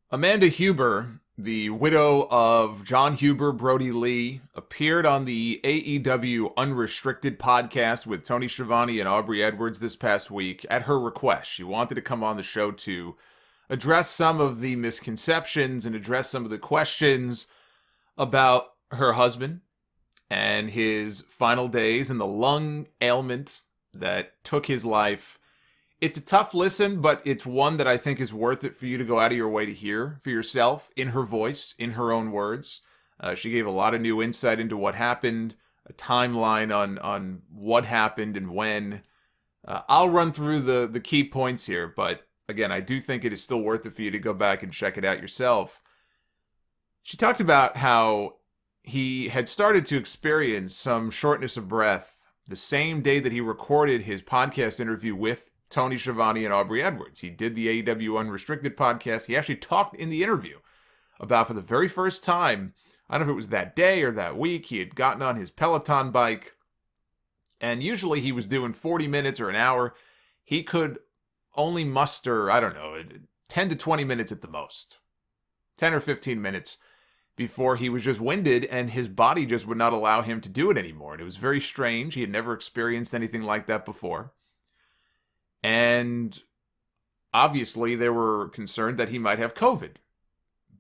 Amanda Huber, the widow of John Huber, Brodie Lee, appeared on the AEW Unrestricted podcast with Tony Schiavone and Aubrey Edwards this past week at her request. She wanted to come on the show to address some of the misconceptions and address some of the questions about her husband and his final days and the lung ailment that took his life. It's a tough listen, but it's one that I think is worth it for you to go out of your way to hear for yourself, in her voice, in her own words. She gave a lot of new insight into what happened, a timeline on what happened and when. I'll run through the key points here, but again, I do think it is still worth it for you to go back and check it out yourself. She talked about how he had started to experience some shortness of breath the same day that he recorded his podcast interview with Tony Schiavone and Aubrey Edwards. He did the AEW Unrestricted podcast. He actually talked in the interview about, for the very first time, I don't know if it was that day or that week, he had gotten on his Peloton bike, and usually he was doing 40 minutes or an hour. He could only muster, 10 to 20 minutes at the most. 10 or 15 minutes before he was just winded and his body just would not allow him to do it anymore. And it was very strange. He had never experienced anything like that before. And obviously they were concerned that he might have COVID,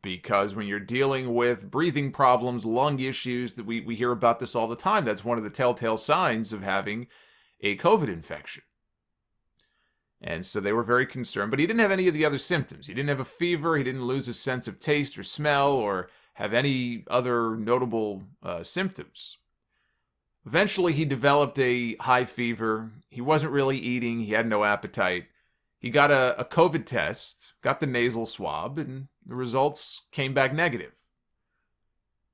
because when you're dealing with breathing problems, lung issues, that we hear about this all the time, that's one of the telltale signs of having a COVID infection. And so they were very concerned, but he didn't have any of the other symptoms. He didn't have a fever. He didn't lose his sense of taste or smell or have any other notable symptoms. Eventually, he developed a high fever. He wasn't really eating. He had no appetite. He got a COVID test, got the nasal swab, and the results came back negative.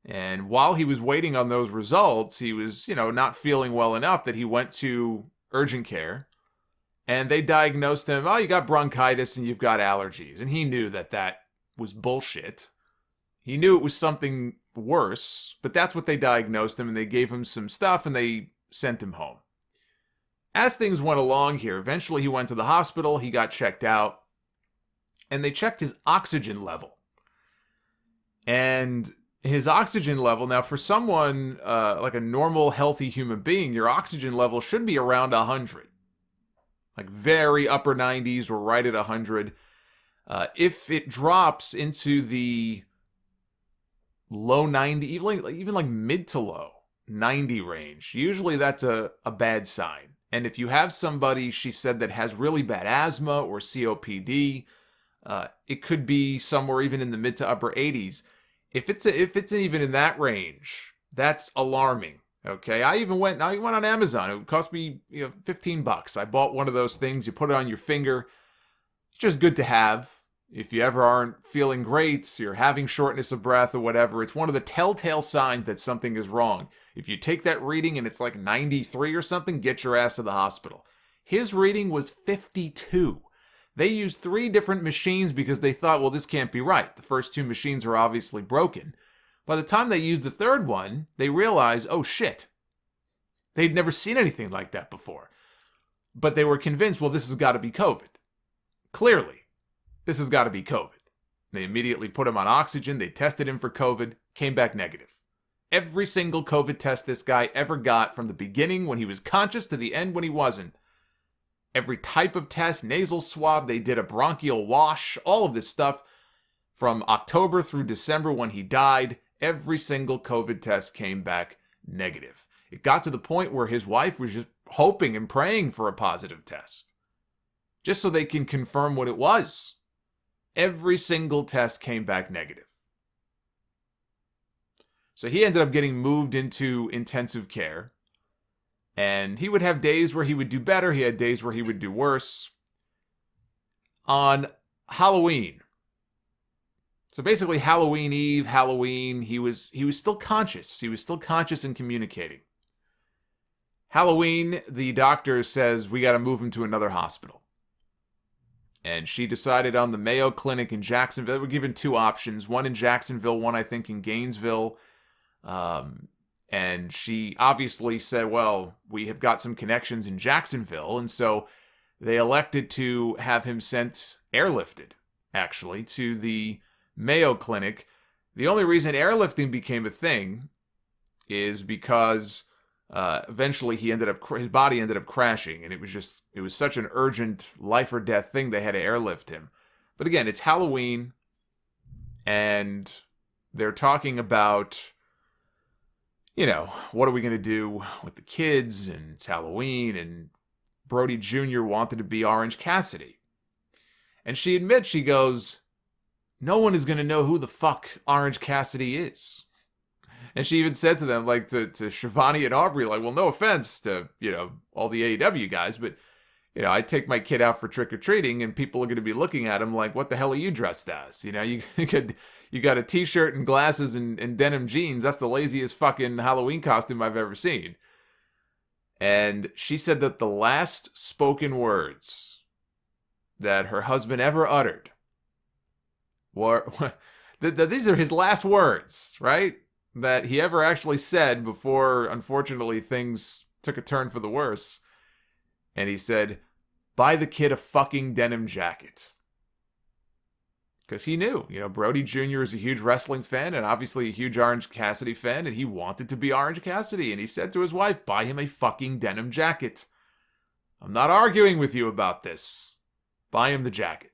And while he was waiting on those results, he was, not feeling well enough that he went to urgent care. And they diagnosed him, you got bronchitis and you've got allergies. And he knew that was bullshit. He knew it was something worse, but that's what they diagnosed him, and they gave him some stuff and they sent him home. As things went along here, eventually he went to the hospital, he got checked out, and they checked his oxygen level. And his oxygen level, now for someone like a normal, healthy human being, your oxygen level should be around 100. Like very upper 90s or right at 100. If it drops into the low 90, even like mid to low 90 range, usually that's a bad sign. And if you have somebody, she said, that has really bad asthma or COPD, it could be somewhere even in the mid to upper 80s. If it's even in that range, that's alarming. Okay, I went on Amazon. It cost me $15. I bought one of those things. You put it on your finger. It's just good to have. If you ever aren't feeling great, you're having shortness of breath or whatever, it's one of the telltale signs that something is wrong. If you take that reading and it's like 93 or something, get your ass to the hospital. His reading was 52. They used 3 different machines because they thought, well, this can't be right. The first 2 machines are obviously broken. By the time they used the third one, they realized, oh shit, they'd never seen anything like that before. But they were convinced, well, this has got to be COVID. Clearly. This has got to be COVID. They immediately put him on oxygen. They tested him for COVID. Came back negative. Every single COVID test this guy ever got, from the beginning when he was conscious to the end when he wasn't. Every type of test, nasal swab, they did a bronchial wash, all of this stuff. From October through December when he died, every single COVID test came back negative. It got to the point where his wife was just hoping and praying for a positive test, just so they can confirm what it was. Every single test came back negative. So he ended up getting moved into intensive care. And he would have days where he would do better. He had days where he would do worse. On Halloween. So basically Halloween Eve, Halloween, he was still conscious. He was still conscious and communicating. Halloween, the doctor says, we got to move him to another hospital. And she decided on the Mayo Clinic in Jacksonville. They were given 2 options, one in Jacksonville, one I think in Gainesville. And she obviously said, well, we have got some connections in Jacksonville. And so they elected to have him sent airlifted, actually, to the Mayo Clinic. The only reason airlifting became a thing is because eventually his body ended up crashing, and it was such an urgent life or death thing they had to airlift him. But again, it's Halloween, and they're talking about, what are we going to do with the kids, and it's Halloween, and Brodie Jr. wanted to be Orange Cassidy. And she admits, she goes, no one is going to know who the fuck Orange Cassidy is. And she even said to them, like, to Shivani and Aubrey, like, well, no offense to, all the AEW guys, but, I take my kid out for trick-or-treating, and people are going to be looking at him like, what the hell are you dressed as? You got a t-shirt and glasses and denim jeans. That's the laziest fucking Halloween costume I've ever seen. And she said that the last spoken words that her husband ever uttered were, these are his last words, right? That he ever actually said before, unfortunately, things took a turn for the worse. And he said, buy the kid a fucking denim jacket. Because he knew, Brodie Jr. is a huge wrestling fan and obviously a huge Orange Cassidy fan, and he wanted to be Orange Cassidy. And he said to his wife, buy him a fucking denim jacket. I'm not arguing with you about this. Buy him the jacket.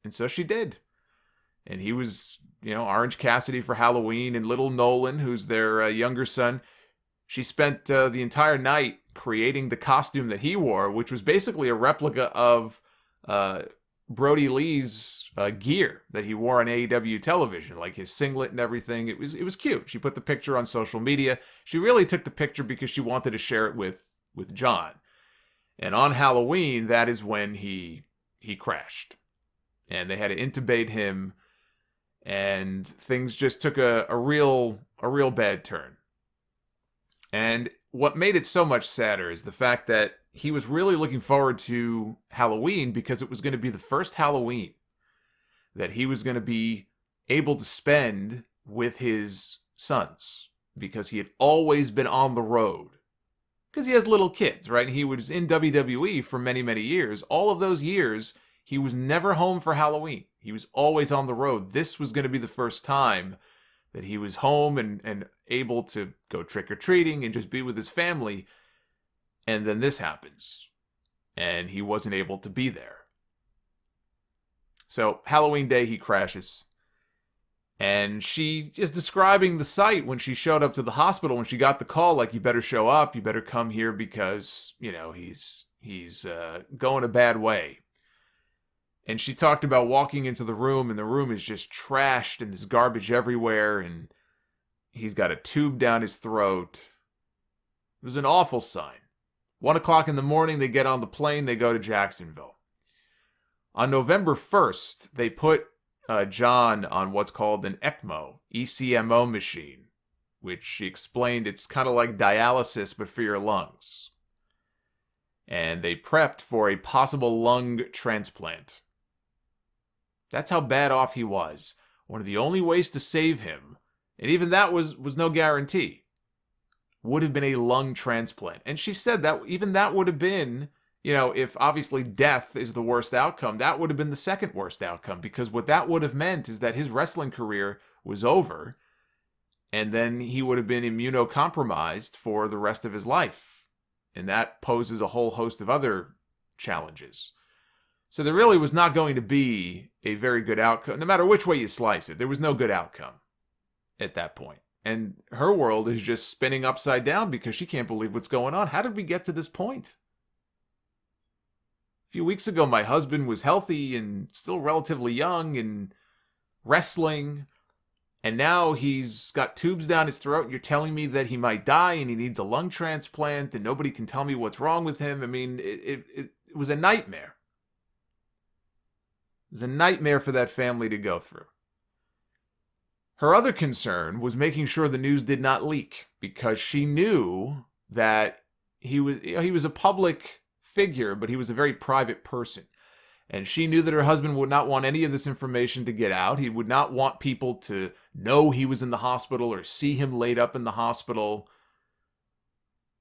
And so she did. And he was, Orange Cassidy for Halloween, and little Nolan, who's their younger son, she spent the entire night creating the costume that he wore, which was basically a replica of Brodie Lee's gear that he wore on AEW television, like his singlet and everything. It was cute. She put the picture on social media. She really took the picture because she wanted to share it with John. And on Halloween, that is when he crashed. And they had to intubate him, and things just took a real bad turn. And what made it so much sadder is the fact that he was really looking forward to Halloween because it was going to be the first Halloween that he was going to be able to spend with his sons, because he had always been on the road. Because he has little kids, right? He was in WWE for many, many years. All of those years, he was never home for Halloween. He was always on the road. This was going to be the first time that he was home and able to go trick-or-treating and just be with his family. And then this happens. And he wasn't able to be there. So Halloween Day, he crashes. And she is describing the sight when she showed up to the hospital, when she got the call, like, you better show up, you better come here because, he's going a bad way. And she talked about walking into the room, and the room is just trashed, and there's garbage everywhere, and he's got a tube down his throat. It was an awful sign. 1 o'clock in the morning, they get on the plane, they go to Jacksonville. On November 1st, they put John on what's called an ECMO machine, which she explained it's kind of like dialysis, but for your lungs. And they prepped for a possible lung transplant. That's how bad off he was. One of the only ways to save him, and even that was no guarantee, would have been a lung transplant. And she said that even that would have been, if obviously death is the worst outcome, that would have been the second worst outcome, because what that would have meant is that his wrestling career was over, and then he would have been immunocompromised for the rest of his life. And that poses a whole host of other challenges. So there really was not going to be a very good outcome. No matter which way you slice it, there was no good outcome at that point. And her world is just spinning upside down because she can't believe what's going on. How did we get to this point? A few weeks ago, my husband was healthy and still relatively young and wrestling. And now he's got tubes down his throat, and you're telling me that he might die and he needs a lung transplant and nobody can tell me what's wrong with him. I mean, it was a nightmare. It was a nightmare for that family to go through. Her other concern was making sure the news did not leak, because she knew that he was a public figure, but he was a very private person. And she knew that her husband would not want any of this information to get out. He would not want people to know he was in the hospital or see him laid up in the hospital.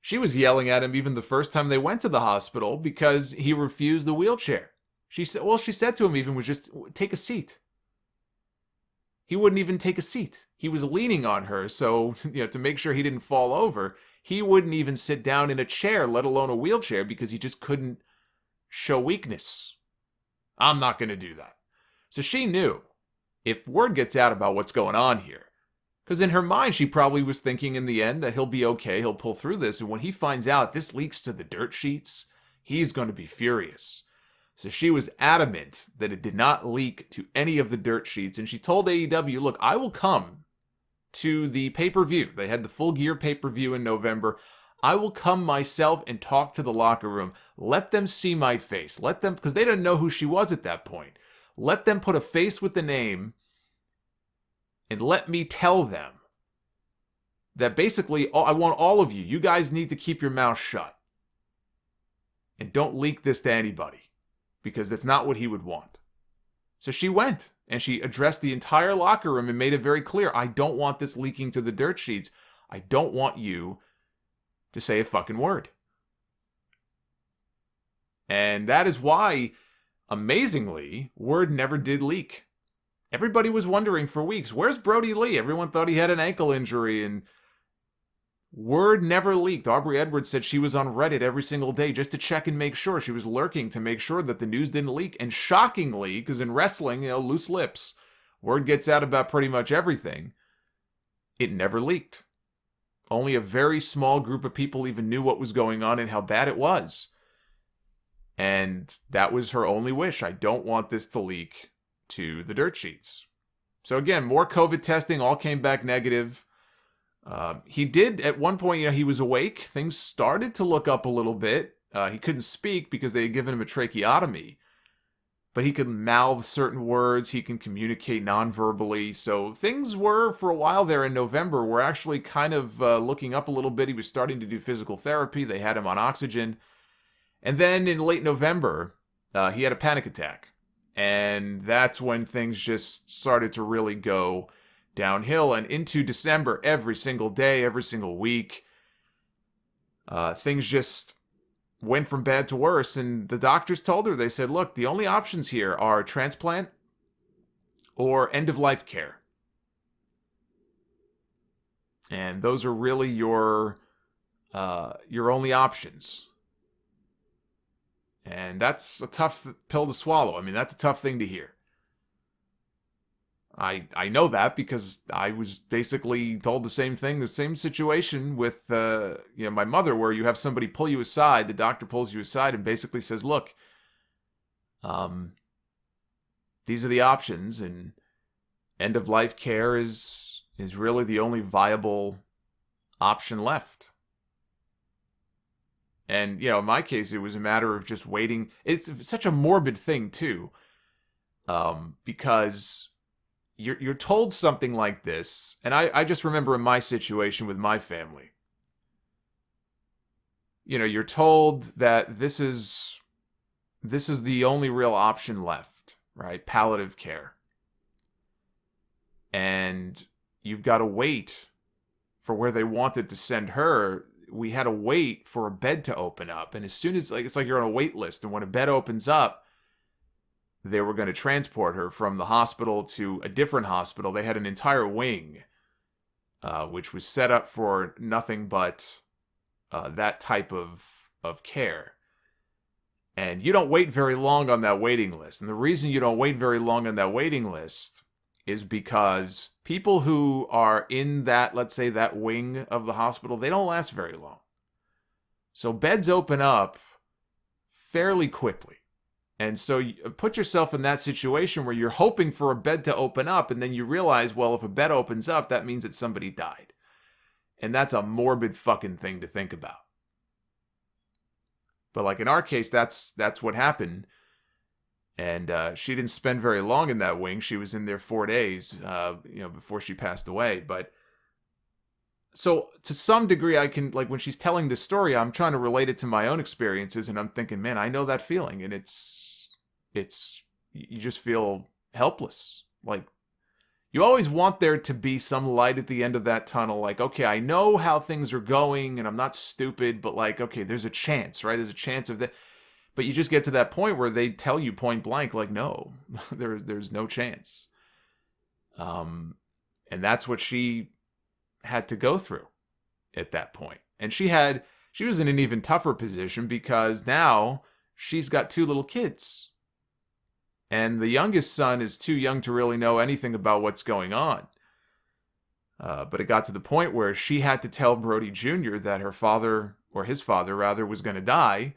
She was yelling at him even the first time they went to the hospital because he refused the wheelchair. She said to him even was just, take a seat. He wouldn't even take a seat. He was leaning on her, so, to make sure he didn't fall over, he wouldn't even sit down in a chair, let alone a wheelchair, because he just couldn't show weakness. I'm not going to do that. So she knew, if word gets out about what's going on here, because in her mind, she probably was thinking in the end that he'll be okay, he'll pull through this, and when he finds out this leaks to the dirt sheets, he's going to be furious. So she was adamant that it did not leak to any of the dirt sheets, and she told AEW, look, I will come to the pay-per-view. They had the Full Gear pay-per-view in November. I will come myself and talk to the locker room. Let them see my face. Let them, because they didn't know who she was at that point. Let them put a face with the name, and let me tell them that basically, I want all of you. You guys need to keep your mouth shut. And don't leak this to anybody, because that's not what he would want. So she went, and she addressed the entire locker room and made it very clear, I don't want this leaking to the dirt sheets. I don't want you to say a fucking word. And that is why, amazingly, word never did leak. Everybody was wondering for weeks, where's Brodie Lee? Everyone thought he had an ankle injury, and word never leaked. Aubrey Edwards said she was on Reddit every single day just to check and make sure. She was lurking to make sure that the news didn't leak. And shockingly, because in wrestling, loose lips, word gets out about pretty much everything. It never leaked. Only a very small group of people even knew what was going on and how bad it was. And that was her only wish. I don't want this to leak to the dirt sheets. So again, more COVID testing, all came back negative. He did, at one point, he was awake. Things started to look up a little bit. He couldn't speak because they had given him a tracheotomy. But he could mouth certain words. He can communicate non-verbally. So things were, for a while there in November, were actually kind of looking up a little bit. He was starting to do physical therapy. They had him on oxygen. And then in late November, he had a panic attack. And that's when things just started to really go downhill. And into December, every single day, every single week, things just went from bad to worse. And the doctors told her, they said, look, the only options here are transplant or end-of-life care. And those are really your only options. And that's a tough pill to swallow. I mean, that's a tough thing to hear. I know that because I was basically told the same thing, the same situation with my mother, where you have somebody pull you aside, the doctor pulls you aside and basically says, look, these are the options, and end-of-life care is really the only viable option left. And, in my case, it was a matter of just waiting. It's such a morbid thing, too, because you're told something like this, and I just remember in my situation with my family, you're told that this is the only real option left, right? Palliative care. And you've got to wait for where they wanted to send her. We had to wait for a bed to open up. And as soon as, it's like you're on a wait list. And when a bed opens up, they were going to transport her from the hospital to a different hospital. They had an entire wing, which was set up for nothing but that type of care. And you don't wait very long on that waiting list. And the reason you don't wait very long on that waiting list is because people who are in that, let's say, that wing of the hospital, they don't last very long. So beds open up fairly quickly. And so you put yourself in that situation where you're hoping for a bed to open up, and then you realize, well, if a bed opens up, that means that somebody died. And that's a morbid fucking thing to think about. But like in our case, that's what happened. And she didn't spend very long in that wing. She was in there 4 days, before she passed away. But so to some degree, I can, like, when she's telling this story, I'm trying to relate it to my own experiences, and I'm thinking, man, I know that feeling, and it's you just feel helpless. Like, you always want there to be some light at the end of that tunnel. Like, okay, I know how things are going, and I'm not stupid, but like, okay, there's a chance, right? There's a chance of that. But you just get to that point where they tell you point blank, like, no, there's no chance. And that's what she had to go through at that point. And she was in an even tougher position because now she's got 2 little kids. And the youngest son is too young to really know anything about what's going on. But it got to the point where she had to tell Brodie Jr. that her father, or his father rather, was going to die.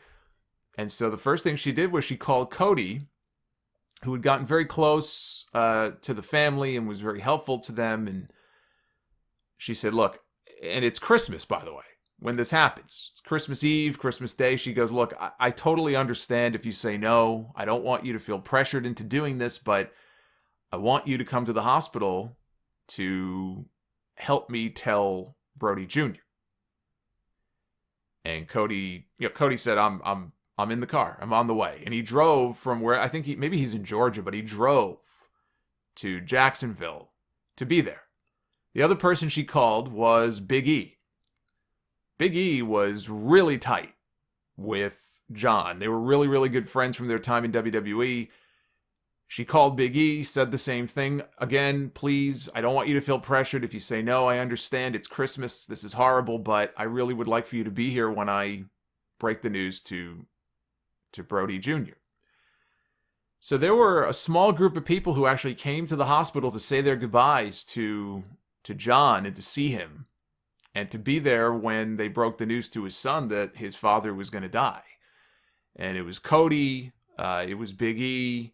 And so the first thing she did was she called Cody, who had gotten very close to the family and was very helpful to them. And she said, look, and it's Christmas, by the way, when this happens. It's Christmas Eve, Christmas Day. She goes, look, I totally understand if you say no. I don't want you to feel pressured into doing this, but I want you to come to the hospital to help me tell Brodie Jr. And Cody said, I'm in the car. I'm on the way. And he drove from where, I think maybe he's in Georgia, but he drove to Jacksonville to be there. The other person she called was Big E. Big E was really tight with John. They were really, really good friends from their time in WWE. She called Big E, said the same thing. Again, please, I don't want you to feel pressured. If you say no, I understand. It's Christmas. This is horrible, but I really would like for you to be here when I break the news to Brodie Jr. So there were a small group of people who actually came to the hospital to say their goodbyes to John and to see him and to be there when they broke the news to his son that his father was going to die. And it was Cody, it was Big E,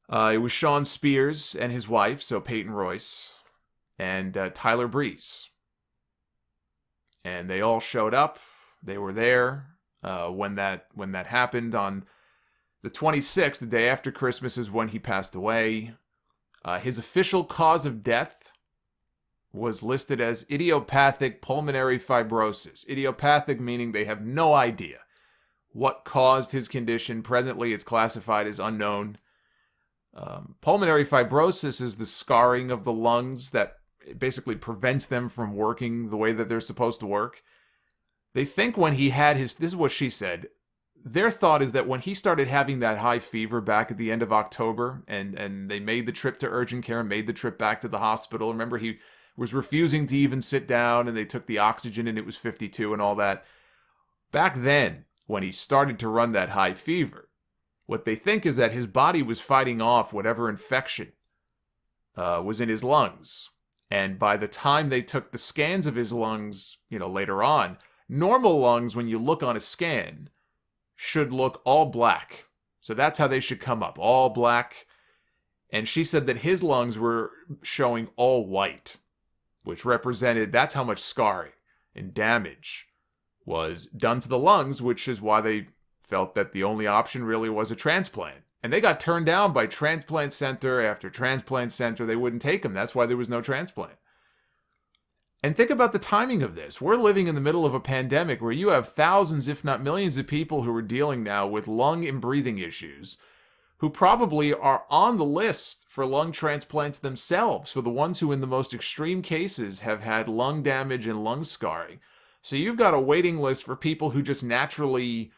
it was Sean Spears and his wife, so Peyton Royce, and Tyler Breeze. And they all showed up. They were there when that happened on the 26th, the day after Christmas, is when he passed away. His official cause of death was listed as idiopathic pulmonary fibrosis. Idiopathic meaning they have no idea what caused his condition. Presently, it's classified as unknown. Pulmonary fibrosis is the scarring of the lungs that basically prevents them from working the way that they're supposed to work. They think when he had this is what she said, their thought is that when he started having that high fever back at the end of October, and they made the trip to urgent care, made the trip back to the hospital. Remember, he was refusing to even sit down, and they took the oxygen, and it was 52 and all that. Back then, when he started to run that high fever, what they think is that his body was fighting off whatever infection was in his lungs. And by the time they took the scans of his lungs, later on, normal lungs, when you look on a scan, should look all black. So that's how they should come up, all black. And she said that his lungs were showing all white, which represented that's how much scarring and damage was done to the lungs, which is why they felt that the only option really was a transplant. And they got turned down by transplant center after transplant center. They wouldn't take him. That's why there was no transplant. And think about the timing of this. We're living in the middle of a pandemic where you have thousands, if not millions, of people who are dealing now with lung and breathing issues, who probably are on the list for lung transplants themselves, for the ones who in the most extreme cases have had lung damage and lung scarring. So you've got a waiting list for people who just naturally,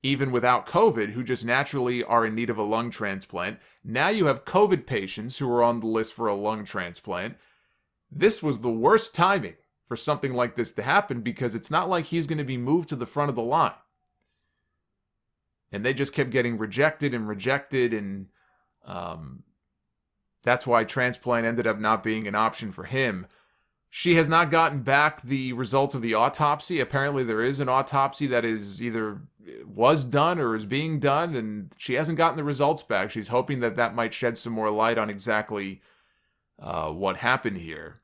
even without COVID, who just naturally are in need of a lung transplant. Now you have COVID patients who are on the list for a lung transplant. This was the worst timing for something like this to happen because it's not like he's going to be moved to the front of the line. And they just kept getting rejected, and that's why transplant ended up not being an option for him. She has not gotten back the results of the autopsy. Apparently there is an autopsy that is either was done or is being done, and she hasn't gotten the results back. She's hoping that that might shed some more light on exactly what happened here.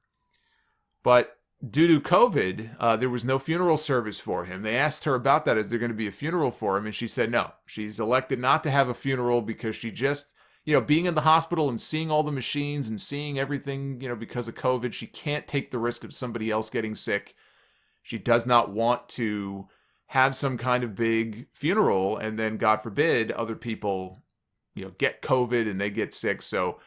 But due to COVID, there was no funeral service for him. They asked her about that. Is there going to be a funeral for him? And she said no. She's elected not to have a funeral because she just, being in the hospital and seeing all the machines and seeing everything, because of COVID, she can't take the risk of somebody else getting sick. She does not want to have some kind of big funeral and then, God forbid, other people, get COVID and they get sick. So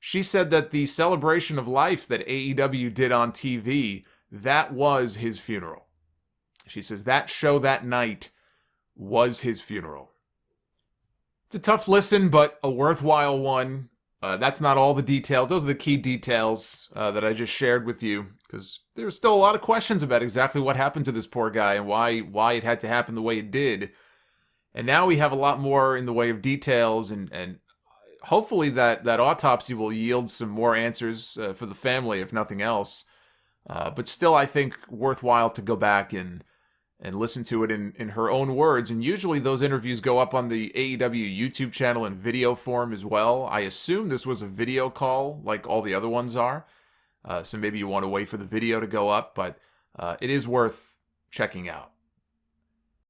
she said that the celebration of life that AEW did on TV, that was his funeral. She says that show that night was his funeral. It's a tough listen, but a worthwhile one. That's not all the details. Those are the key details that I just shared with you, because there's still a lot of questions about exactly what happened to this poor guy and why it had to happen the way it did. And now we have a lot more in the way of details, and hopefully that autopsy will yield some more answers for the family, if nothing else. But still, I think worthwhile to go back and listen to it in her own words. And usually those interviews go up on the AEW YouTube channel in video form as well. I assume this was a video call like all the other ones are. So maybe you want to wait for the video to go up, but it is worth checking out.